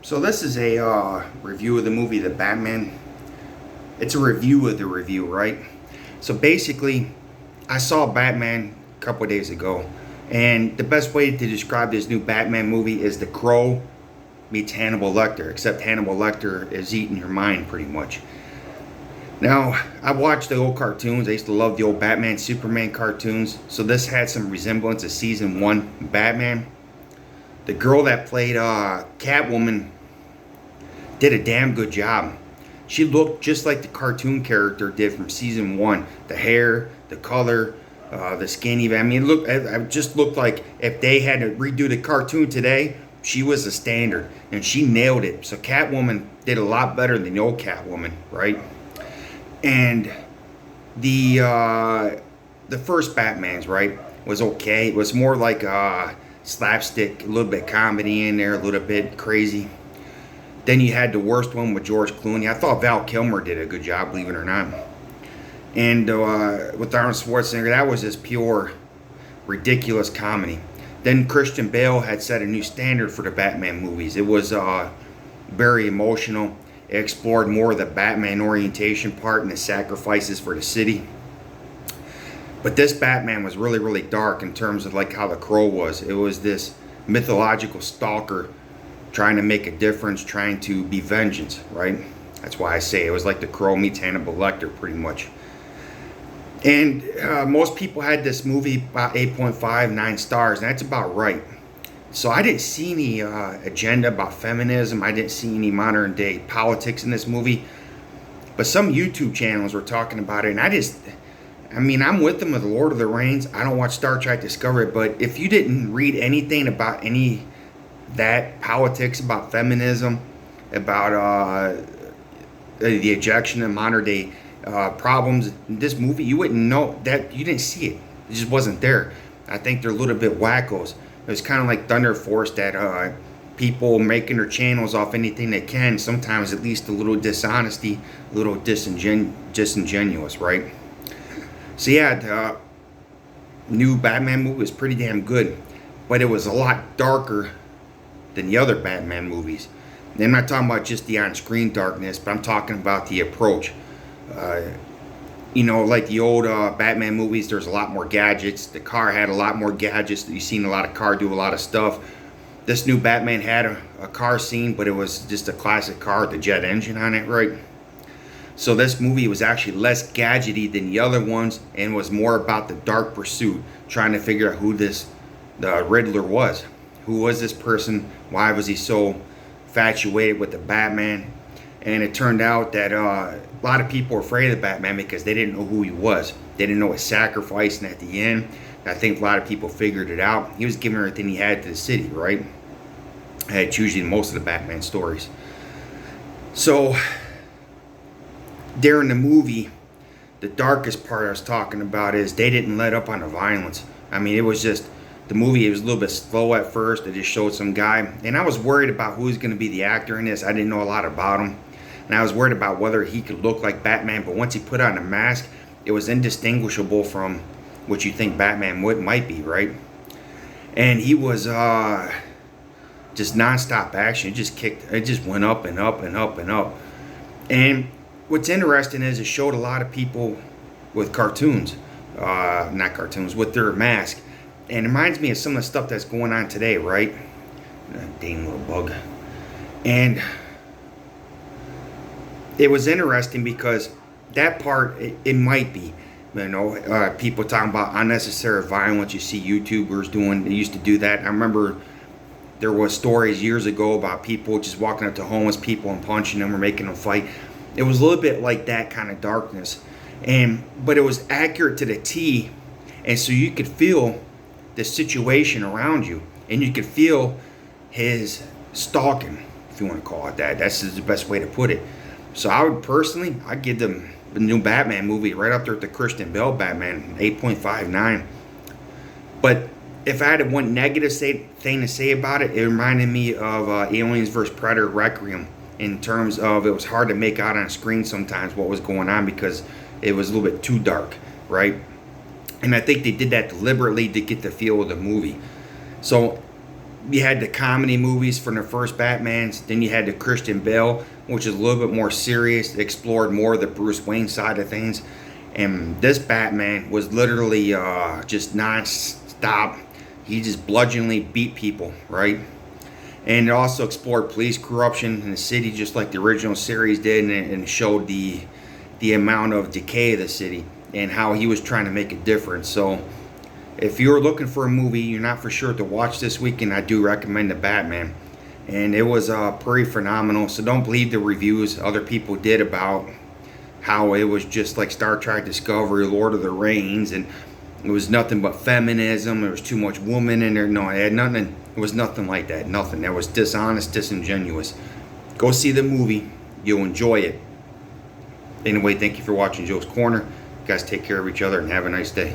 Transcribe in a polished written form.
So this is a review of the movie The Batman. It's a review of the review, right? So basically, I saw Batman a couple of days ago, and the best way to describe this new Batman movie is The Crow meets Hannibal Lecter, except Hannibal Lecter is eating your mind pretty much. Now, I watched the old cartoons. I used to love the old Batman, Superman cartoons, so this had some resemblance of season 1 Batman. The girl that played Catwoman did a damn good job. She looked just like the cartoon character did from season 1. The hair, the color, the skinny. I mean, it just looked like if they had to redo the cartoon today, she was the standard, and she nailed it. So Catwoman did a lot better than the old Catwoman, right? And the first Batman's, right, was okay. It was more like slapstick, a little bit comedy in there, a little bit crazy. Then you had the worst one with George Clooney. I thought Val Kilmer did a good job, believe it or not. And with Arnold Schwarzenegger, that was just pure ridiculous comedy. Then Christian Bale had set a new standard for the Batman movies. It was very emotional. It explored more of the Batman orientation part and the sacrifices for the city. But this Batman was really, really dark in terms of like how The Crow was. It was this mythological stalker trying to make a difference, trying to be vengeance, right? That's why I say it was like The Crow meets Hannibal Lecter, pretty much. And most people had this movie about 8.5, 9 stars, and that's about right. So I didn't see any agenda about feminism. I didn't see any modern day politics in this movie. But some YouTube channels were talking about it, and I'm with them with The Lord of the Rings. I don't watch Star Trek Discovery, but if you didn't read anything about any that politics, about feminism, about the ejection of modern day problems in this movie, you wouldn't know that. You didn't see it. It just wasn't there. I think they're a little bit wackos. It was kind of like Thunder Force, that people making their channels off anything they can, sometimes at least a little dishonesty, a little disingenuous, right? So yeah, the new Batman movie was pretty damn good, but it was a lot darker than the other Batman movies. And I'm not talking about just the on-screen darkness, but I'm talking about the approach. Like the old Batman movies, there's a lot more gadgets. The car had a lot more gadgets. You've seen a lot of car do a lot of stuff. This new Batman had a car scene, but it was just a classic car with the jet engine on it, right? So this movie was actually less gadgety than the other ones, and was more about the dark pursuit, trying to figure out who the Riddler was. Who was this person? Why was he so infatuated with the Batman? And it turned out that a lot of people were afraid of Batman because they didn't know who he was. They didn't know his sacrifice, and at the end, I think a lot of people figured it out. He was giving everything he had to the city, right? It's usually most of the Batman stories. So, during the movie, the darkest part I was talking about is they didn't let up on the violence. I mean, it was just, the movie, it was a little bit slow at first. It just showed some guy. And I was worried about who was going to be the actor in this. I didn't know a lot about him. And I was worried about whether he could look like Batman. But once he put on a mask, it was indistinguishable from what you think Batman might be, right? And he was just nonstop action. It just went up and up and up and up. And what's interesting is it showed a lot of people with cartoons. Not cartoons, with their mask. And it reminds me of some of the stuff that's going on today, right? Dang little bug. And it was interesting because that part, it might be, people talking about unnecessary violence. You see YouTubers they used to do that. I remember there was stories years ago about people just walking up to homeless people and punching them or making them fight. It was a little bit like that kind of darkness. But it was accurate to the T, and so you could feel the situation around you, and you could feel his stalking, if you want to call it that. That's the best way to put it. So I'd give them the new Batman movie right up there with the Christian Bale Batman, 8.5, 9. But if I had one negative thing to say about it, it reminded me of Aliens vs. Predator Requiem, in terms of it was hard to make out on screen sometimes what was going on because it was a little bit too dark, right? And I think they did that deliberately to get the feel of the movie. So You had the comedy movies from the first Batmans. Then you had the Christian Bale, which is a little bit more serious. It explored more of the Bruce Wayne side of things. And this Batman was literally just non-stop. He just bludgeoningly beat people, right? And it also explored police corruption in the city, just like the original series did, and showed the amount of decay of the city and how he was trying to make a difference. So if you're looking for a movie you're not for sure to watch this weekend, I do recommend The Batman. And it was pretty phenomenal. So don't believe the reviews other people did about how it was just like Star Trek Discovery, Lord of the Rings, and it was nothing but feminism. There was too much woman in there. No, it had nothing. It was nothing like that. Nothing. That was dishonest, disingenuous. Go see the movie. You'll enjoy it. Anyway, thank you for watching Joe's Corner. You guys take care of each other and have a nice day.